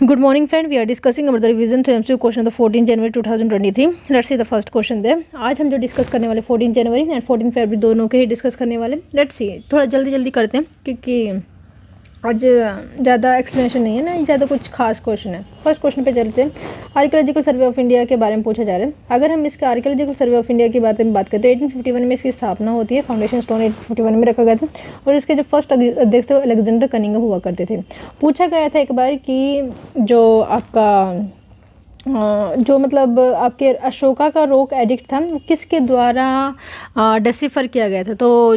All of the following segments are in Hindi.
Good morning, friend. We are discussing about the revision to MCQ question of the 14 January 2023. Let's see the first question there. आज हम जो डिस्कस करने वाले 14 जनवरी एंड 14 फरवरी दोनों के ही डिस्कस करने वाले. लेट्स सी, थोड़ा जल्दी करते हैं क्योंकि आज ज़्यादा एक्सप्लेनेशन नहीं है ना, ज़्यादा कुछ खास क्वेश्चन है. फर्स्ट क्वेश्चन पे चलते हैं. आर्कियोलॉजिकल सर्वे ऑफ इंडिया के बारे में पूछा जा रहा है. अगर हम इसका आर्कियोलॉजिकल सर्वे ऑफ इंडिया की बात करते हैं तो 1851 में इसकी स्थापना होती है. फाउंडेशन स्टोन 1851 में रखा गया था और इसके जो फर्स्ट अध्यक्ष थे अलेक्जेंडर कनिंघम हुआ करते थे. पूछा गया था एक बार कि जो आपका जो मतलब आपके अशोका का रोक एडिक्ट था किसके द्वारा डेसिफर किया गया था. तो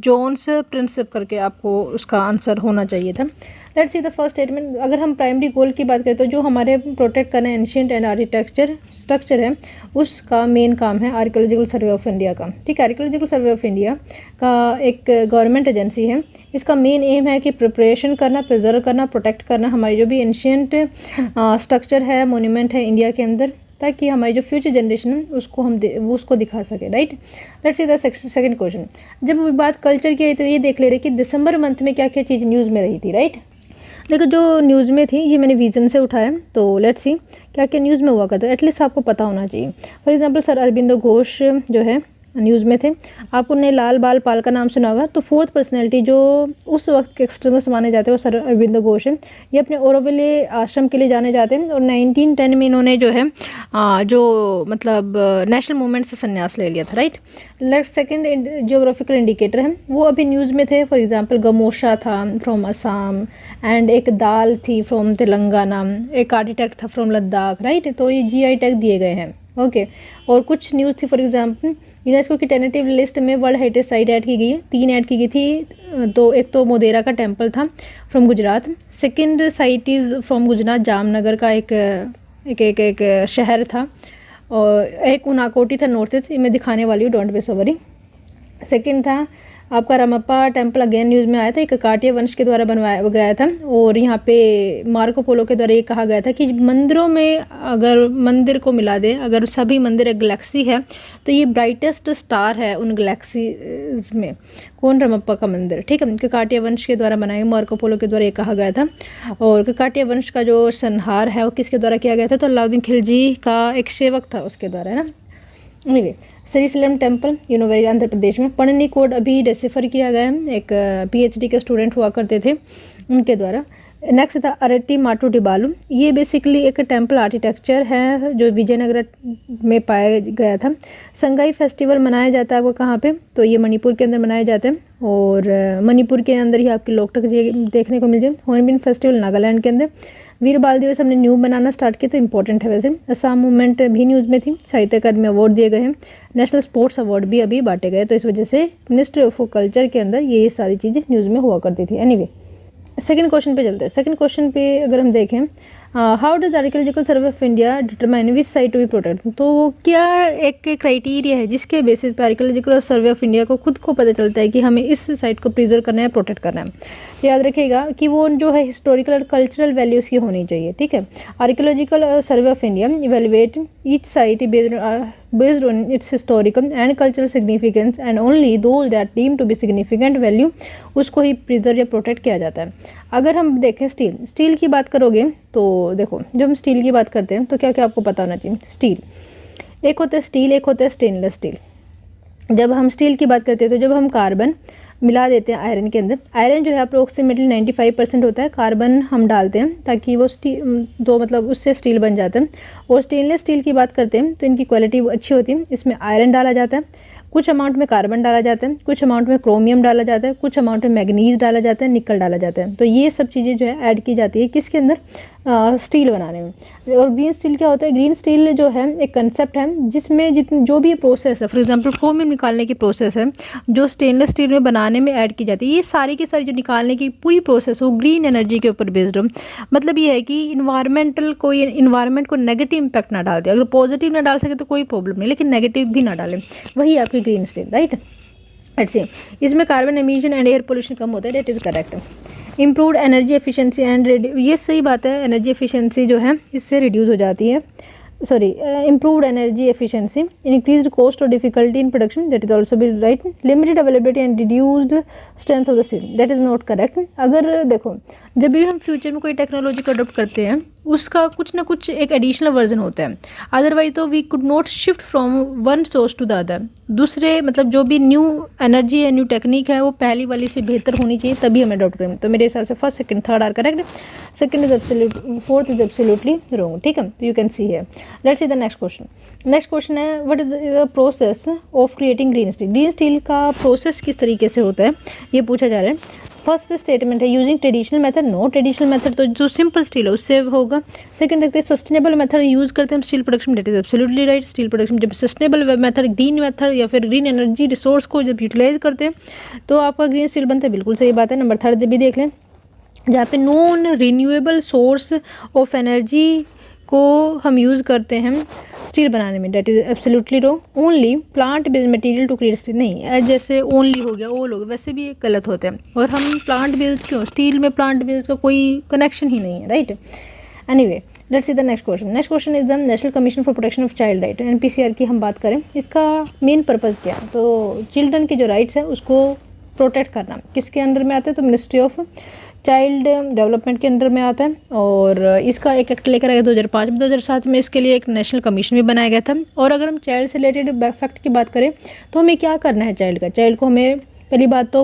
जोन्स प्रिंसिप करके आपको उसका आंसर होना चाहिए था. Let's see the first statement. अगर हम प्राइमरी गोल की बात करें तो जो हमारे प्रोटेक्ट करना एंशिएंट एंड आर्किटेक्चर स्ट्रक्चर है उसका मेन काम है आर्कियोलॉजिकल सर्वे ऑफ इंडिया का. ठीक है, आर्कियोलॉजिकल सर्वे ऑफ इंडिया का एक गवर्नमेंट एजेंसी है. इसका मेन एम है कि प्रिपरेशन करना, प्रिजर्व करना, प्रोटेक्ट करना हमारी जो भी एंशिएंट स्ट्रक्चर है, मोन्यूमेंट है इंडिया के अंदर, ताकि हमारी जो फ्यूचर जनरेशन है उसको हम उसको दिखा सके. Right, let's see the second question. जब बात कल्चर की है तो ये देख ले रहे कि दिसंबर मंथ में क्या क्या चीज़ न्यूज़ में रही थी. राइट, देखो जो न्यूज़ में थी ये मैंने विजन से उठाया. तो लेट्स सी क्या क्या न्यूज़ में हुआ करता है, एटलीस्ट आपको पता होना चाहिए. For example sir Aurobindo Ghosh जो है न्यूज़ में थे. आपने लाल बाल पाल का नाम सुना होगा. तो फोर्थ पर्सनैलिटी जो उस वक्त के एक्सट्रीमिस्ट माने जाते हैं वो सर अरबिंदो घोष हैं. ये अपने ओरोविले आश्रम के लिए जाने जाते हैं और 1910 में इन्होंने जो है जो मतलब नेशनल मूवमेंट से संन्यास ले लिया था. Right, let's second geographical indicator है वो अभी न्यूज़ में थे. फॉर एग्जांपल गमोशा था फ्रॉम असम एंड एक दाल थी फ्रॉम तेलंगाना, एक आर्किटेक्ट था फ्रॉम लद्दाख. राइट, तो ये GI टैग दिए गए हैं. ओके, और कुछ न्यूज़ थी. फॉर एग्जांपल यूनेस्को की टेनेटिव लिस्ट में वर्ल्ड हेरिटेज साइट ऐड की गई है. 3 ऐड की गई थी. तो एक तो मोदेरा का टेम्पल था from Gujarat. Second site is from Gujarat Jamnagar का एक शहर था. और एक उनाकोटी था नॉर्थ ईस्ट, मैं दिखाने वाली हूँ, don't be so worry. Second था आपका रामप्पा टेम्पल, अगेन न्यूज़ में आया था, एक काटिया वंश के द्वारा बनवाया गया था. और यहाँ पे मार्को पोलो के द्वारा ये कहा गया था कि मंदिरों में अगर मंदिर को मिला दें, अगर सभी मंदिर एक गैलेक्सी है तो ये ब्राइटेस्ट स्टार है उन गैलेक्सीज में. कौन? रामप्पा का मंदिर. ठीक है, काटिया वंश के द्वारा बनाया, मार्को पोलो के द्वारा ये कहा गया था. और काटिया वंश का जो संहार है वो किसके द्वारा किया गया था? तो अलाउद्दीन खिलजी का एक सेवक था उसके द्वारा, है ना. Anyway, Srisailam temple university Andhra Pradesh में. पढ़नी कोड अभी डेसिफर किया गया है, एक PhD के स्टूडेंट हुआ करते थे उनके द्वारा. नेक्स्ट था अरट्टी माटू डिबालू. ये बेसिकली एक टेम्पल आर्किटेक्चर है जो विजयनगर में पाया गया था. संगाई फेस्टिवल मनाया जाता है वो कहाँ पे? तो ये मणिपुर के अंदर मनाए जाते हैं. और मणिपुर के अंदर ही आपकी लोकटक देखने को मिल जाए. हॉर्नबिल फेस्टिवल नागालैंड के अंदर. वीर बाल दिवस हमने न्यू बनाना स्टार्ट किया तो इम्पोर्टेंट है वैसे. असम मूवमेंट भी न्यूज़ में थी. साहित्य अकादमी अवार्ड दिए गए हैं. नेशनल स्पोर्ट्स अवार्ड भी अभी बांटे गए. तो इस वजह से मिनिस्ट्री ऑफ कल्चर के अंदर ये सारी चीज़ें न्यूज़ में हुआ करती थी. एनीवे, सेकंड क्वेश्चन पे चलते हैं. सेकंड क्वेश्चन पे अगर हम देखें how does archaeological survey of India determine which site to be protect. तो क्या एक क्राइटेरिया है जिसके बेसिस पे आर्कियोलॉजिकल सर्वे ऑफ इंडिया को खुद को पता चलता है कि हमें इस साइट को प्रिजर्व करना है, प्रोटेक्ट करना है. याद रखिएगा कि वो जो है हिस्टोरिकल और कल्चरल वैल्यूज़ की होनी चाहिए. ठीक है, archaeological survey of India evaluate each site based on its historical and cultural significance and only those that deemed to be significant value उसको ही प्रिजर्व या प्रोटेक्ट किया जाता है. अगर हम देखें स्टील की बात करोगे तो देखो जब हम स्टील की बात करते हैं तो क्या क्या आपको पता होना चाहिए. स्टील एक होता है स्टील, एक होता है स्टेनलेस स्टील. जब हम स्टील की बात करते हैं तो जब हम कार्बन मिला देते हैं आयरन के अंदर, आयरन जो है अप्रोक्सीमेटली 95% होता है, कार्बन हम डालते हैं ताकि वो स्टील तो मतलब उससे स्टील बन जाता है. और स्टेनलेस स्टील की बात करते हैं तो इनकी क्वालिटी अच्छी होती है. इसमें आयरन डाला जाता है, कुछ अमाउंट में कार्बन डाला जाता है, कुछ अमाउंट में क्रोमियम डाला जाता है, कुछ अमाउंट में मैग्नीज डाला जाता है, निकल डाला जाता है. तो ये सब चीज़ें जो है ऐड की जाती है किसके अंदर? स्टील बनाने में. और ग्रीन स्टील क्या होता है? ग्रीन स्टील जो है एक कंसेप्ट है जिसमें जितनी जो भी प्रोसेस है, फॉर एग्जांपल क्रोमियम निकालने की प्रोसेस है जो स्टेनलेस स्टील में बनाने में ऐड की जाती है, ये सारी की सारी जो निकालने की पूरी प्रोसेस हो ग्रीन एनर्जी के ऊपर बेस्ड हो. मतलब ये है कि इन्वायरमेंट को नेगेटिव इम्पैक्ट ना डालते. अगर पॉजिटिव ना डाल सके तो कोई प्रॉब्लम नहीं, लेकिन नेगेटिव भी ना डालें, वही आपकी green steel. Right, let's see. इसमें carbon emission and air pollution कम होता है. That is correct. Improved energy efficiency and ये सही बात है, एनर्जी एफिशिएंसी जो है इससे रिड्यूस हो जाती है. improved energy efficiency, increased cost or difficulty in production, that is also be right. Limited availability and reduced strength of the steel, that is not correct. अगर देखो जब भी हम फ्यूचर में कोई टेक्नोलॉजी को अडोप्ट करते हैं उसका कुछ ना कुछ एक एडिशनल वर्जन होता है, अदरवाइज तो we could not shift from one source to the other. दूसरे मतलब जो भी न्यू एनर्जी है, न्यू टेक्निक है, वो पहली वाली से बेहतर होनी चाहिए तभी हमें अडोप्ट करें। तो मेरे हिसाब से first second third are correct, second is absolute, fourth is absolutely wrong. ठीक है, तो you can see here. Let's see the next question. Next question है what is the process of creating green steel. Green steel का प्रोसेस किस तरीके से होता है ये पूछा जा रहा है। फर्स्ट स्टेटमेंट है using traditional method, no traditional method तो जो सिंपल स्टील है उससे होगा। सेकंड देखते हैं सस्टेनेबल मेथड यूज़ करते हैं steel production, that is absolutely right. Steel production जब सस्टेनेबल मेथड, ग्रीन मेथड या फिर ग्रीन एनर्जी रिसोर्स को जब यूटिलाइज करते हैं तो आपका ग्रीन स्टील बनता है, बिल्कुल सही बात है। नंबर थर्ड भी देख लें जहाँ पे non renewable source of energy को हम यूज़ करते हैं स्टील बनाने में, that is absolutely wrong. Only plant based material to create steel, नहीं जैसे ओनली हो गया वो लोग वैसे भी गलत होते हैं। और हम प्लांट बेस्ड क्यों, स्टील में प्लांट बेस्ड का कोई कनेक्शन ही नहीं है, right. Anyway let's see the next question. Next question is the national commission for protection of child right, NPCR की हम बात करें, इसका मेन पर्पज़ क्या है। तो चिल्ड्रन के जो राइट्स है उसको प्रोटेक्ट करना किसके अंडर में आता है, तो मिनिस्ट्री ऑफ चाइल्ड डेवलपमेंट के अंडर में आता है। और इसका एक एक्ट लेकर आया 2005 में, 2007 में इसके लिए एक नेशनल कमीशन भी बनाया गया था। और अगर हम चाइल्ड से रिलेटेड फैक्ट की बात करें तो हमें क्या करना है, चाइल्ड को हमें पहली बात तो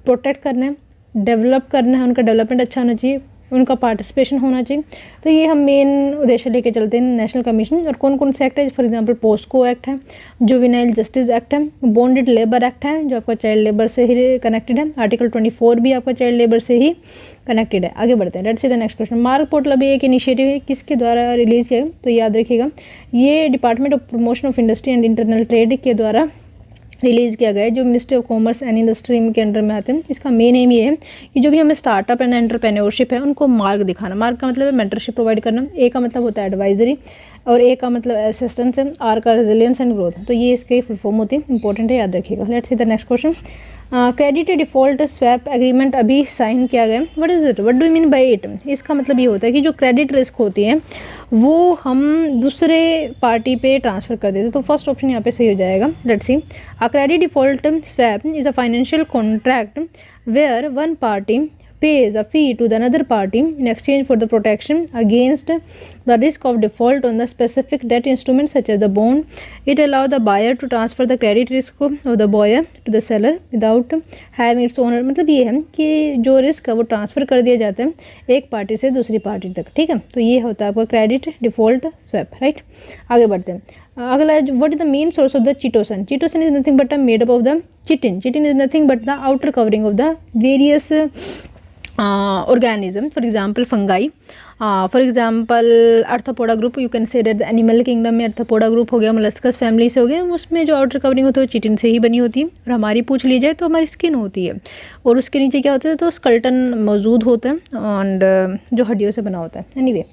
प्रोटेक्ट करना है, डेवलप करना है, उनका डेवलपमेंट अच्छा होना चाहिए, उनका पार्टिसिपेशन होना चाहिए। तो ये हम मेन उद्देश्य लेके चलते हैं नेशनल कमीशन। और कौन कौन से एक्ट है, फॉर एग्जांपल पोस्को एक्ट है, जुवेनाइल जस्टिस एक्ट है, बॉन्डेड लेबर एक्ट है जो आपका चाइल्ड लेबर से ही कनेक्टेड है, आर्टिकल 24 भी आपका चाइल्ड लेबर से ही कनेक्टेड है। आगे बढ़ते हैं, let's see the next question. Mark portal अभी एक इनिशिएटिव है, किसके द्वारा रिलीज किया, तो याद रखिएगा ये department of promotion of industry and internal trade के द्वारा रिलीज़ किया गया है, जो ministry of commerce and industry के अंडर में आते हैं। इसका मेन एम ये है कि जो भी हमें स्टार्टअप एंड एंटरप्रेन्योरशिप है उनको मार्ग दिखाना। मार्ग का मतलब है मेंटरशिप प्रोवाइड करना, ए का मतलब होता है एडवाइजरी और ए का मतलब असिस्टेंस है, आर का रेजिलियंस एंड ग्रोथ। तो ये इसके फुल फॉर्म होती है, इंपॉर्टेंट है, याद रखिएगा। Let's see the next question. Credit default swap agreement अभी साइन किया गया, what is it, what do you mean by it. इसका मतलब ये होता है कि जो क्रेडिट रिस्क होती है वो हम दूसरे पार्टी पे ट्रांसफ़र कर देते हैं। तो फर्स्ट ऑप्शन यहाँ पे सही हो जाएगा। Let's see, a credit default swap is a financial contract where one party pays a fee to the another party in exchange for the protection against the risk of default on the specific debt instrument such as the bond. It allows the buyer to transfer the credit risk of the buyer to the seller without having its owner। मतलब ये है कि जो रिस्क है वो ट्रांसफ़र कर दिया जाता है एक पार्टी से दूसरी पार्टी तक, ठीक है। तो ये होता है आपका क्रेडिट डिफॉल्ट स्वैप, राइट। आगे बढ़ते हैं। अगला what is the main source of the chitosan. Chitosan is nothing but a made up of the chitin. Chitin is nothing but the outer covering of the various organism, for example fungi, for example arthropoda group, you can say that the animal kingdom में arthropoda group हो गया, molluscus family से हो गया, उसमें जो outer covering होती है वो चिटिन से ही बनी होती है। और हमारी पूछ ली जाए तो हमारी स्किन होती है और उसके नीचे क्या होता है, तो स्कल्टन मौजूद होता है और जो हड्डियों से बना होता है। एनीवे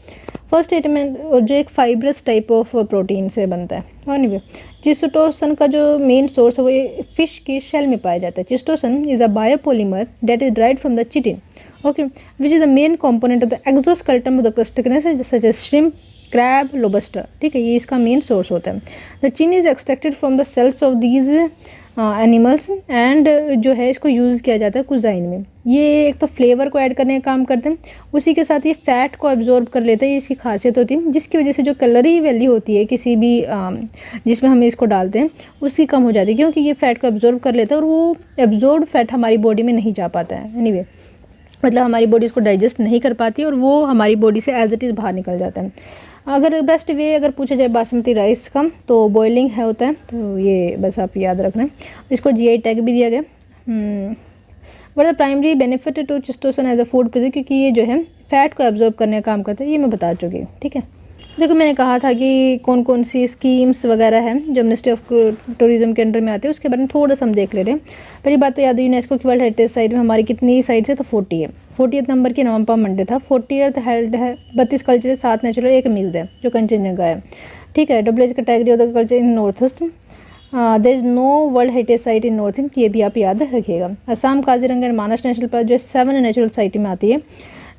फर्स्ट स्टेटमेंट, और जो एक फाइब्रस टाइप ऑफ प्रोटीन से बनता है। एनीवे चिस्टोसन का जो मेन सोर्स है वो फिश की शेल में पाया जाता है। Chitosan is a biopolymer that is dried from the chitin, okay, which is the main component of the exoskeleton of the crustaceans such as shrimp, crab, lobster, ठीक है, ये इसका मेन सोर्स होता है। the chin is extracted from the cells of these animals and जो है इसको यूज़ किया जाता है कुजाइन में। ये एक तो फ्लेवर को ऐड करने का काम करते हैं, उसी के साथ ये फ़ैट को एब्जॉर्ब कर लेता है, ये इसकी खासियत होती है, जिसकी वजह से जो कैलोरी वैल्यू होती है किसी भी जिसमें हम इसको डालते हैं उसकी कम हो जाती है, क्योंकि ये फ़ैट को एब्जॉर्ब कर लेता है और वो एब्जॉर्ब फैट हमारी बॉडी में नहीं जा पाता है। एनीवे मतलब हमारी बॉडी इसको डाइजेस्ट नहीं कर पाती और वो हमारी बॉडी से एज इट इज़ बाहर निकल जाता है। अगर बेस्ट वे अगर पूछा जाए बासमती राइस का तो बॉइलिंग है होता है, तो ये बस आप याद रखना। इसको GI टैग भी दिया गया। But the primary benefit to chitosan as a food produce, क्योंकि ये जो है फैट को एब्जॉर्ब करने का काम करता है, ये मैं बता चुकी हूँ, ठीक है। देखो मैंने कहा था कि कौन कौन सी स्कीम्स वगैरह हैं जो मिनिस्ट्री ऑफ टूरिज्म के अंडर में आते हैं, उसके बारे में थोड़ा सा हम देख ले रहे हैं। पहली बात तो याद है यूनेस्को की वर्ल्ड हेरिटेज साइट में हमारी कितनी साइट्स है, तो 40 है। 40th नंबर की नवंपा मंडे था। 40th हेल्ड है 32 कल्चर, 7 नेचुरल, 1 म्यूज़ है जो कंचनजंगा है, ठीक है। WH category of the culture in north east, there is no world heritage site in north east, ये भी आप याद रखिएगा। Assam Kaziranga and Manas national park जो 7 नेचुरल साइट में आती है।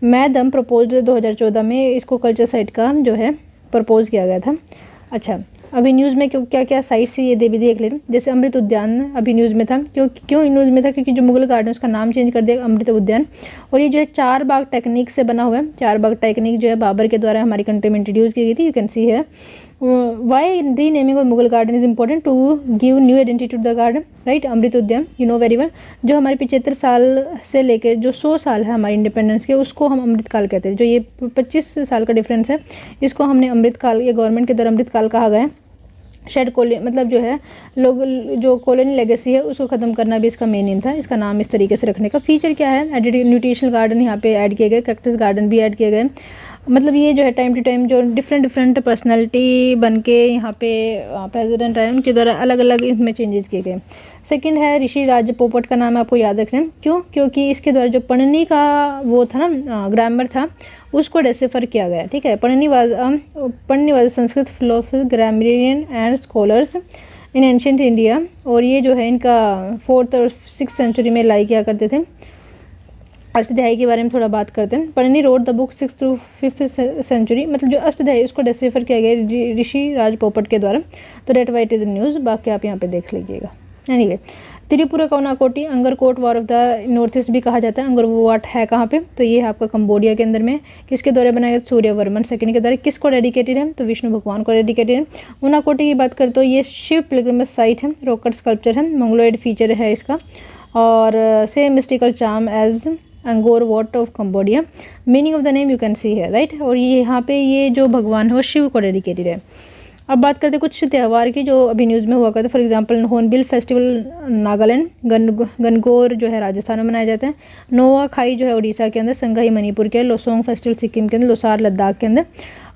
मैदम प्रपोज 2014 में इसको कल्चर साइट का जो है प्रपोज किया गया था। अच्छा, अभी न्यूज़ में क्या क्या साइट से ये भी देख लें। जैसे अमृत उद्यान अभी न्यूज़ में था, क्यों न्यूज़ में था, क्योंकि जो मुगल गार्डन उसका नाम चेंज कर दिया अमृत उद्यान। और ये जो है 4 बाग टेक्निक से बना हुआ है। 4 बाग टेक्निक जो है बाबर के द्वारा हमारी कंट्री में इंट्रोड्यूस की गई थी। यू कैन सी है why renaming of Mughal garden is important to give new identity to the garden, right. Amrit Udyan you know very well, जो हमारे 75 साल से लेके जो 100 साल है हमारी इंडिपेंडेंस के, उसको हम अमृत काल कहते हैं। जो ये 25 साल का डिफरेंस है, इसको हमने अमृत काल, ये गवर्नमेंट के द्वारा अमृत काल कहा गया है। शेड कॉलोनी मतलब जो है लोग जो कॉलोनी लेगेसी है उसको ख़त्म करना भी इसका मेन एम था, इसका नाम इस तरीके से रखने का। फीचर क्या है, एडिड न्यूट्रिशनल गार्डन यहाँ पे ऐड किए गए, कैक्टस गार्डन भी ऐड किए गए। मतलब ये जो है टाइम टू टाइम जो डिफरेंट पर्सनैलिटी बन के यहाँ पे प्रेसिडेंट आए, उनके द्वारा अलग अलग इसमें चेंजेस किए गए। सेकंड है ऋषि राज पोपट का नाम आपको याद रखना है। क्यों? क्योंकि इसके द्वारा जो पढ़नी का वो था ना ग्रामर था, उसको डेसिफर किया गया। ठीक है, Panini was Sanskrit philosopher grammarian and scholars in ancient India. और ये जो है इनका 4th और 6th सेंचुरी में लाई किया करते थे। अष्टाध्यायी के बारे में थोड़ा बात करते हैं। पढ़नी wrote the book 6th to 5th century, मतलब जो अष्टाध्यायी उसको डेसिफर किया गया ऋषि राज पोपट के द्वारा। तो डेट वाइट इज न्यूज़, बाकी आप यहाँ पे देख लीजिएगा। Anyway, Tripura Unakoti Angkor Wat of the North East भी कहा जाता है। अंगरकोट है कहाँ पे? तो ये है आपका कंबोडिया के अंदर में। किसके द्वारा बनाया गया? सूर्यवर्मन सेकंड के द्वारा। किसको डेडिकेटेड है? तो विष्णु भगवान को डेडिकेटेड है। उनाकोटी की बात करें तो ये शिव पिलग्रिमेज साइट है, रॉकेट स्कल्पचर है, मंगलोइड फीचर है इसका, और same mystical charm as Angkor Wat of Cambodia. Meaning of the name you can see है, राइट। और ये यहाँ पे ये जो भगवान है वो शिव को डेडिकेटेड है। अब बात करते हैं कुछ त्यौहार की जो अभी न्यूज़ में हुआ करते हैं। For example hornbill festival Nagaland, Gangaur जो है राजस्थान में मनाया जाता है, नोआ खाई जो है उड़ीसा के अंदर, संगाई मणिपुर के, लोसोंग फेस्टिवल सिक्किम के अंदर, लोसार लद्दाख के अंदर,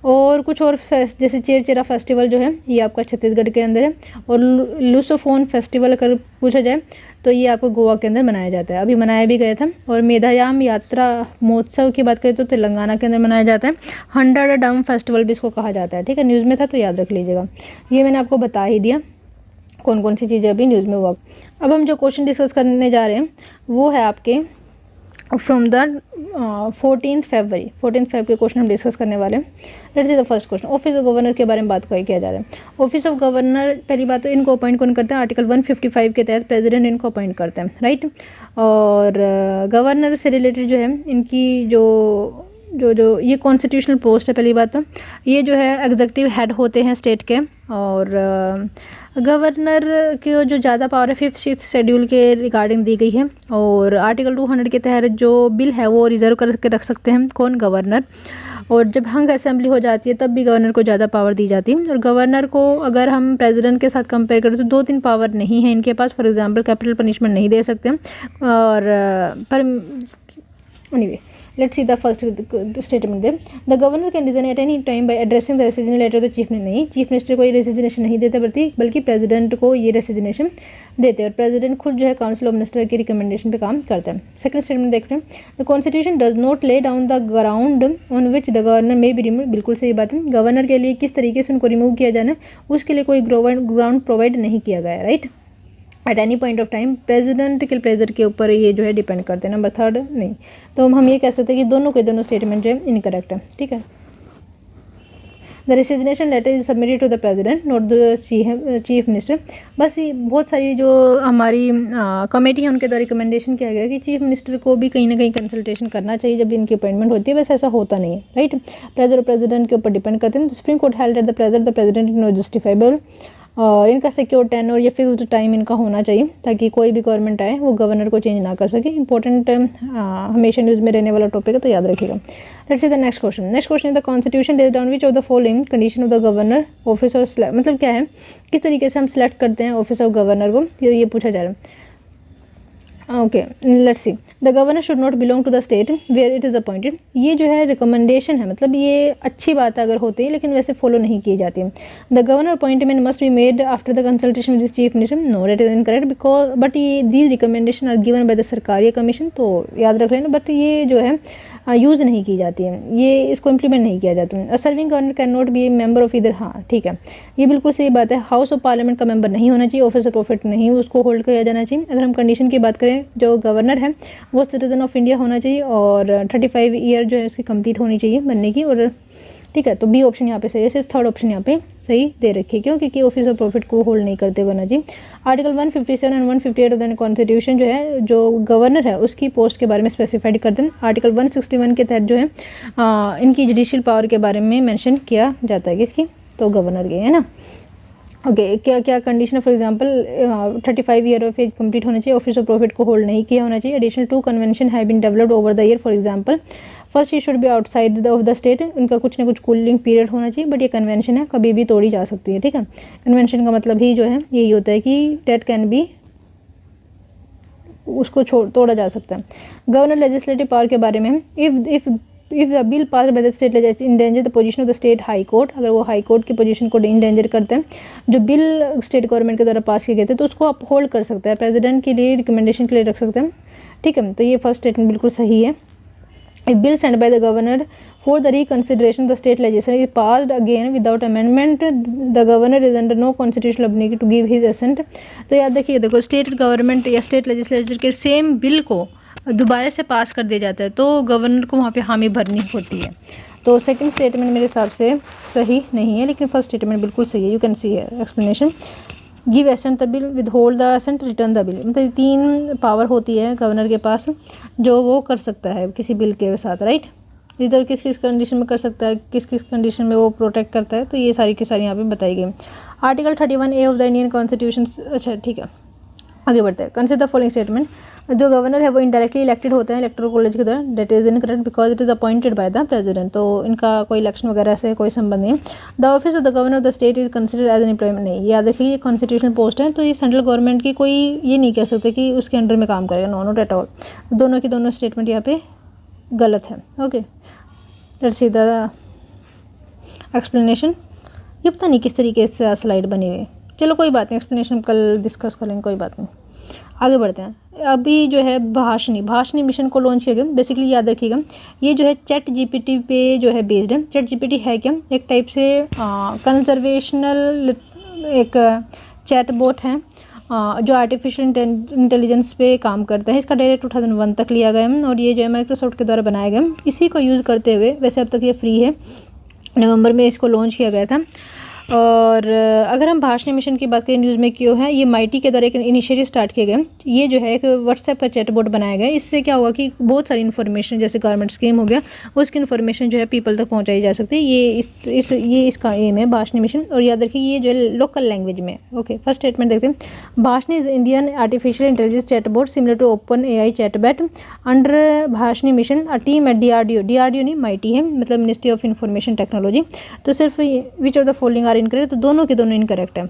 और कुछ और फेस्ट जैसे चेरचेरा फेस्टिवल जो है ये आपका छत्तीसगढ़ के अंदर है। और लुसोफोन फेस्टिवल अगर पूछा जाए तो ये आपको गोवा के अंदर मनाया जाता है, अभी मनाया भी गया था। और मेधायाम यात्रा महोत्सव की बात करें तो तेलंगाना के अंदर मनाया जाता है। हंड्रेड डम फेस्टिवल भी इसको कहा जाता है। ठीक है, न्यूज़ में था तो याद रख लीजिएगा। ये मैंने आपको बता ही दिया कौन कौन सी चीज़ें अभी न्यूज़ में हुआ। अब हम जो क्वेश्चन डिस्कस करने जा रहे हैं वो है आपके फ्रॉम द 14 फरवरी के क्वेश्चन हम डिस्कस करने वाले हैं। Let's see the first question. Office of governor के बारे में बात किया जा रहा है। ऑफिस ऑफ गवर्नर, पहली बात तो इनको अपॉइंट कौन करते हैं? आर्टिकल 155 के तहत प्रेसिडेंट इनको अपॉइंट करते हैं, राइट। और गवर्नर से रिलेटेड जो है इनकी जो ये कॉन्स्टिट्यूशनल पोस्ट है। पहली बात तो ये जो है एग्जीक्यूटिव हेड होते हैं स्टेट के। और गवर्नर के जो ज़्यादा पावर है 5th शेड्यूल के रिगार्डिंग दी गई है। और आर्टिकल 200 के तहत जो बिल है वो रिजर्व करके रख सकते हैं कौन? गवर्नर। और जब हंग असेंबली हो जाती है तब भी गवर्नर को ज़्यादा पावर दी जाती है। और गवर्नर को अगर हम प्रेसिडेंट के साथ कंपेयर करें तो 2-3 पावर नहीं है इनके पास। फॉर एग्जांपल कैपिटल पनिशमेंट नहीं दे सकते। और पर anyway, let's see the first statement them. The governor can resign at any time by addressing the resignation letter to chief minister. नहीं, चीफ मिनिस्टर को ये रेसिग्नेशन नहीं देते बल्कि प्रेसिडेंट को ये रेसिग्नेशन देते हैं। और प्रेसिडेंट खुद जो है काउंसिल ऑफ मिनिस्टर की रिकमेंडेशन पे काम करता है। सेकंड स्टेटमेंट देखते हैं। The constitution does not lay down the ground on which the governor में बी रिमूव। बिल्कुल सही बात है। गवर्नर के लिए किस तरीके से उनको रिमूव किया जाना है उसके लिए कोई ग्राउंड प्रोवाइड नहीं किया गया है, right. At any point of time president के प्लेजर के ऊपर ये जो है डिपेंड करते हैं। नंबर 3 नहीं, तो हम ये कह सकते हैं कि दोनों के दोनों स्टेटमेंट जो है इनकरेक्ट है। ठीक है, the resignation letter is submitted to the president not the chief minister. बस ये बहुत सारी जो हमारी कमेटी है उनके द्वारा रिकमेंडेशन किया गया कि चीफ मिनिस्टर को भी कहीं ना कहीं कंसल्टेशन करना चाहिए जब इनकी अपॉइंटमेंट होती है। वैसे ऐसा होता नहीं है, राइट। प्रेजर और प्रेसिडेंट के ऊपर डिपेंड करते हैं। Supreme court held at the president is not justifiable. और इनका सिक्योर टेन्योर या फिक्स्ड टाइम इनका होना चाहिए ताकि कोई भी गवर्नमेंट आए वो गवर्नर को चेंज ना कर सके। इंपॉर्टेंट हमेशा न्यूज़ में रहने वाला टॉपिक है, तो याद रखिएगा। Let's see the next question. Next question is the constitution lays down which of the following condition of the governor office और मतलब क्या है, किस तरीके से हम सिलेक्ट करते हैं ऑफिस ऑफ गवर्नर को, ये पूछा जा रहा है। Okay, let's see. The governor should not belong to the state where it is appointed. ये जो है रिकमेंडेशन है, मतलब ये अच्छी बात अगर होती है लेकिन वैसे फॉलो नहीं की जाती है। The governor appointment must be made after the consultation with chief minister. No, it is incorrect because but ये these recommendation are given by the Sarkaria commission. तो याद रख लेना, बट ये जो है यूज़ नहीं की जाती है, ये इसको इम्प्लीमेंट नहीं किया जाता है। Serving governor can not be member of इधर। हाँ ठीक है, ये बिल्कुल सही बात है। हाउस ऑफ पार्लियामेंट का मेंबर नहीं होना चाहिए, ऑफिस ऑफ प्रॉफिट नहीं उसको होल्ड किया जाना चाहिए। अगर हम कंडीशन की बात करें, जो गवर्नर है वो सिटीजन ऑफ इंडिया होना चाहिए और 35 ईयर जो है उसकी कंप्लीट होनी चाहिए बनने की। और ठीक है, तो बी ऑप्शन यहाँ पे सही है, सिर्फ थर्ड ऑप्शन यहाँ पे सही दे रखी है, क्यों? क्योंकि ऑफिस ऑफ प्रॉफिट को होल्ड नहीं करते वरना जी। Article 157 and 158 of the constitution जो है, जो गवर्नर है उसकी पोस्ट के बारे में स्पेसिफाइड करते हैं। आर्टिकल 161 के तहत जो है इनकी जुडिशियल पावर के बारे में मेंशन किया जाता है, किसकी? तो गवर्नर के, है ना। ओके, क्या क्या कंडीशन है? For example 35 year of age complete होना चाहिए, ऑफिस ऑफ प्रॉफिट को होल्ड नहीं किया होना चाहिए। Additional 2 convention have been developed over the year, for example first, ये should be outside of the state, उनका कुछ ना कुछ कूलिंग पीरियड होना चाहिए, बट ये कन्वेंशन है, कभी भी तोड़ी जा सकती है, ठीक है। कन्वेंशन का मतलब ही जो है यही होता है कि डेट कैन बी, उसको तोड़ा जा सकता है। गवर्नर लेजिस्लेटिव पावर के बारे में, if the bill pass by the state legislature endanger the position of the state high court, अगर वो हाई कोर्ट की पोजीशन को इंडेंजर करते हैं, जो बिल स्टेट गवर्नमेंट के द्वारा पास किए गए थे, तो उसको आप होल्ड कर सकता है, प्रेसिडेंट के लिए रिकमेंडेशन के लिए रख सकते हैं, ठीक है। तो ये फर्स्ट स्टेटमेंट बिल्कुल सही है। A bill sent by the governor for the reconsideration of the state legislature is passed again without amendment, the governor is under no constitutional obligation to give his assent। तो याद रखिए, देखो स्टेट गवर्नमेंट या स्टेट लेजिस्लेचर के सेम बिल को दोबारा से पास कर दिया जाता है तो गवर्नर को वहाँ पे हामी भरनी होती है। तो सेकंड स्टेटमेंट मेरे हिसाब से सही नहीं है, लेकिन फर्स्ट स्टेटमेंट बिल्कुल सही है। You can see here explanation, give assent the bill, withhold the assent, return the bill. मतलब 3 पावर होती है गवर्नर के पास जो वो कर सकता है किसी बिल के साथ, राइट। रिजर्व किस किस कंडीशन में कर सकता है, किस किस कंडीशन में वो प्रोटेक्ट करता है, तो ये सारी की सारी यहाँ पे बताई गई। Article 31A of the Indian constitution, अच्छा ठीक है, आगे बढ़ते हैं। कंसिडर द फॉलोइंग स्टेटमेंट, जो गवर्नर है वो इंडायरेक्टली इलेक्टेड होते हैं इलेक्टोरल कॉलेज के द्वारा, that is incorrect because it is appointed by the president, तो इनका कोई इलेक्शन वगैरह से कोई संबंध नहीं। The office of the governor of the state is considered as an employment, नहीं, याद रखिए ये कॉन्स्टिट्यूशनल पोस्ट है, तो ये सेंट्रल गवर्नमेंट की कोई ये नहीं कह सकते कि उसके अंडर में काम करेगा, नो नॉट एट ऑल। दोनों की दोनों स्टेटमेंट यहाँ पे गलत है। Okay, let's see the explanation. ये पता नहीं किस तरीके से स्लाइड बनी हुई है, चलो कोई बात नहीं, एक्सप्लेनेशन कल डिस्कस कर लेंगे, कोई बात नहीं। आगे बढ़ते हैं। अभी जो है भाषणी मिशन को लॉन्च किया गया। बेसिकली याद रखिएगा ये जो है चैट जीपीटी पे जो है बेस्ड है। चैट जीपीटी है क्या? एक टाइप से कंजर्वेशनल एक चैट बोट है जो आर्टिफिशियल इंटेलिजेंस पे काम करता है। इसका डायरेक्ट 2001 तक लिया गया है और ये जो है माइक्रोसॉफ्ट के द्वारा बनाया गया। इसी को यूज़ करते हुए, वैसे अब तक ये फ्री है, नवंबर में इसको लॉन्च किया गया था। और अगर हम भाषणी मिशन की बात करें, न्यूज़ में क्यों है, ये माइटी के द्वारा एक इनिशिएटिव स्टार्ट किया गया। ये जो है एक व्हाट्सएप का चैटबॉट बनाया गया। इससे क्या होगा कि बहुत सारी इन्फॉर्मेशन, जैसे गवर्नमेंट स्कीम हो गया, उसकी इन्फॉर्मेशन जो है पीपल तक पहुंचाई जा सकती है। ये इसका एम है भाषणी मिशन। और याद रखिए ये जो है लोकल लैंग्वेज में। ओके, फर्स्ट स्टेटमेंट देखते हैं। Bhashini is Indian artificial intelligence chatbot similar to open AI chatbot under Bhashini mission. A team at DRDO नहीं, माइटी है, मतलब मिनिस्ट्री ऑफ इंफॉर्मेशन टेक्नोलॉजी। तो सिर्फ which of the following are incorrect, तो दोनों के दोनों इनकरेक्ट है।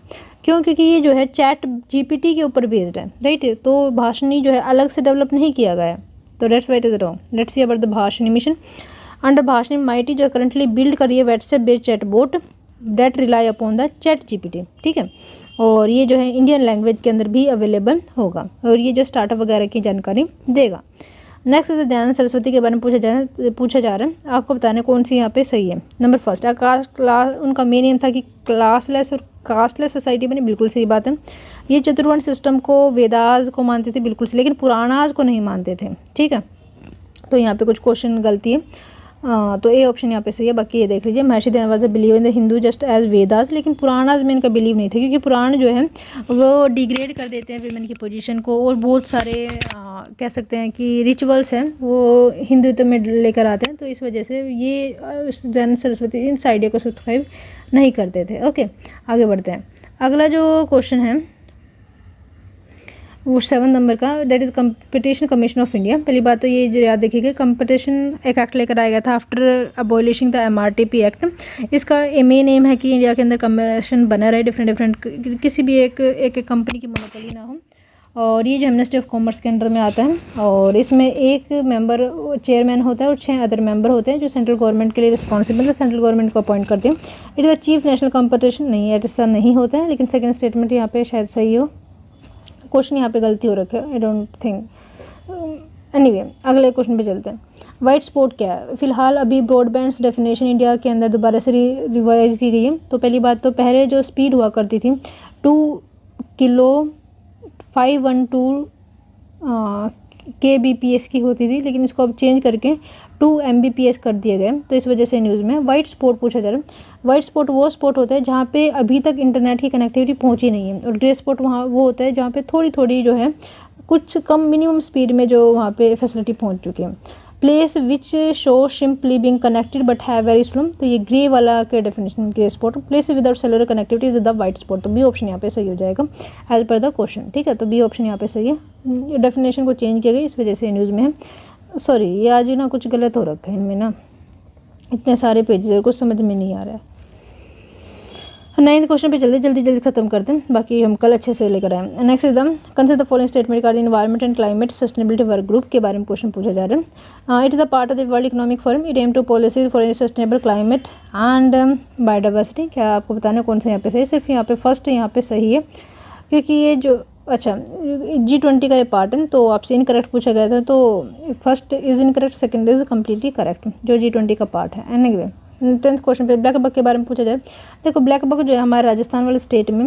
क्यों? क्योंकि ये जो है चैट जीपीटी के ऊपर बेस्ड है, राइट। तो भाषणी जो है अलग से डेवलप नहीं किया गया है, तो that's why it is wrong. Let's see about the Bhashini mission. Under Bhashini mighty जो करंटली बिल्ड कर रही है WhatsApp based chatbot that rely upon the chat GPT, ठीक है। और ये जो है इंडियन लैंग्वेज के अंदर भी अवेलेबल होगा और ये जो स्टार्टअप वगैरह की जानकारी देगा। नेक्स्ट दयानंद सरस्वती के बारे में पूछा जा रहा है। आपको बताना कौन सी यहाँ पे सही है। नंबर फर्स्ट, उनका मेन एम था कि क्लासलेस और कास्टलेस सोसाइटी बने, बिल्कुल सही बात है। ये चतुर्वर्ण सिस्टम को वेदास को मानते थे, बिल्कुल सही, लेकिन पुराणाज को नहीं मानते थे, ठीक है। तो यहाँ पे कुछ क्वेश्चन गलती है। तो ए ऑप्शन यहाँ पे सही है। बाकी ये देख लीजिए, Maharshi Dayanand believe in the Hindu just as Vedas, लेकिन पुराणाज में इनका बिलीव नहीं था, क्योंकि पुराण जो है वो डिग्रेड कर देते हैं विमेन की पोजीशन को, और बहुत सारे कह सकते हैं कि रिचुअल्स हैं वो हिंदुत्व में लेकर आते हैं। तो इस वजह से ये दयानंद सरस्वती इस आइडिया को सब्सक्राइब नहीं करते थे। ओके, आगे बढ़ते हैं। अगला जो क्वेश्चन है वो 7 नंबर का, that is competition commission of India. पहली बात तो ये जो याद देखिएगा, कंपटीशन एक एक्ट लेकर आया गया था after abolishing the MRTP act. इसका मेन एम है कि इंडिया के अंदर कंपटीशन बना रहे, डिफरेंट किसी भी एक कंपनी की मोनोपोली ना हो। और ये जो मिनिस्ट्री ऑफ कॉमर्स के अंडर में आता है और इसमें एक मेंबर चेयरमैन होता है और 6 अदर मेंबर होते हैं जो सेंट्रल गवर्नमेंट के लिए रिस्पॉन्सिबल है, सेंट्रल गवर्नमेंट को अपॉइंट करते हैं। It is the chief national competition, नहीं ऐसा नहीं होता है, लेकिन सेकेंड स्टेटमेंट यहाँ पे शायद सही हो। क्वेश्चन यहाँ पे गलती हो रखी है, आई डोंट थिंक। एनीवे, अगले क्वेश्चन पे चलते हैं। वाइट स्पॉट क्या है? फिलहाल अभी ब्रॉडबैंड डेफिनेशन इंडिया के अंदर दोबारा से रिवाइज की गई है। तो पहली बात तो पहले जो स्पीड हुआ करती थी 2 किलो 512 kbps की होती थी, लेकिन इसको अब चेंज करके 2 Mbps कर दिए गए, तो इस वजह से न्यूज़ में वाइट स्पॉट पूछा जा रहा है। वाइट स्पॉट वो स्पॉट होता है जहाँ पे अभी तक इंटरनेट की कनेक्टिविटी पहुँची नहीं है, और ग्रे स्पॉट वहाँ वो होता है जहाँ पे थोड़ी थोड़ी जो है कुछ कम मिनिमम स्पीड में जो वहाँ पे फैसिलिटी पहुँच चुकी है। Place which show simply being connected but have very slow, तो ये ग्रे वाला के definition grey spot. Place without cellular connectivity is the white spot, तो बी ऑप्शन यहाँ पे सही हो जाएगा एज पर द क्वेश्चन। ठीक है, तो बी ऑप्शन यहाँ पे सही है। डेफिनेशन को चेंज किया गया, इस वजह से न्यूज़ में है। सॉरी, ये आज ना कुछ गलत हो रखा है इनमें ना, इतने सारे पेजेस कुछ समझ में नहीं आ रहा है। 9th क्वेश्चन पे जल्दी खत्म करते हैं, बाकी हम कल अच्छे से लेकर आए। Next is the consider the following statement regarding environment and climate sustainability work group के बारे में क्वेश्चन पूछा जा रहा है। It is the part of the world economic forum, it aim to policies for sustainable climate and biodiversity. क्या आपको बताना है कौन सा यहाँ पे सही? सिर्फ यहाँ पे फर्स्ट यहाँ पे सही है, क्योंकि ये जो अच्छा G20 का ये पार्ट है, तो आपसे इनकरेक्ट पूछा गया था, तो first is incorrect, second is completely correct जो G20 का पार्ट है। एनीवे 10th क्वेश्चन पे ब्लैक बक के बारे में पूछा जाए। देखो ब्लैक बक जो है हमारे राजस्थान वाले स्टेट में,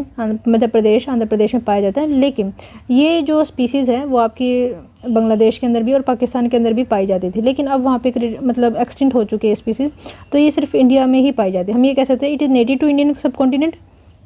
मध्य प्रदेश, आंध्र प्रदेश में पाया जाता है, लेकिन ये जो स्पीसीज़ है वो आपकी बांग्लादेश के अंदर भी और पाकिस्तान के अंदर भी पाई जाती थी, लेकिन अब वहाँ पे मतलब एक्सटिंक्ट हो चुकी है स्पीसीज़, तो ये सिर्फ इंडिया में ही पाई जाती है। हम ये कह सकते हैं it is native to Indian subcontinent,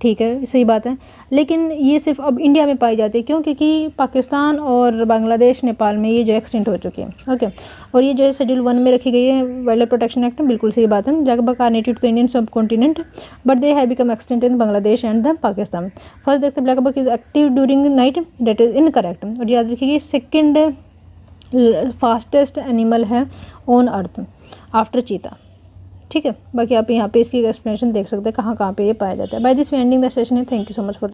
ठीक है, सही बात है, लेकिन ये सिर्फ अब इंडिया में पाई जाती है। क्यों? क्योंकि पाकिस्तान और बांग्लादेश, नेपाल में ये जो एक्सटेंट हो चुकी है। ओके, और ये जो है शेड्यूल 1 में रखी गई है वाइल्ड लाइफ प्रोटेक्शन एक्ट में, बिल्कुल सही बात है। Blackbuck are native to Indian subcontinent but they have become extinct in Bangladesh and the Pakistan. First देखते blackbuck is active during night, that is incorrect. और याद रखिए सेकेंड फास्टेस्ट एनिमल है ऑन अर्थ आफ्टर चीता। ठीक है, बाकी आप यहाँ पे इसकी एक्सप्लेनेशन देख सकते हैं कहाँ पे ये पाया जाता है। By this we ending the session है। Thank you so much for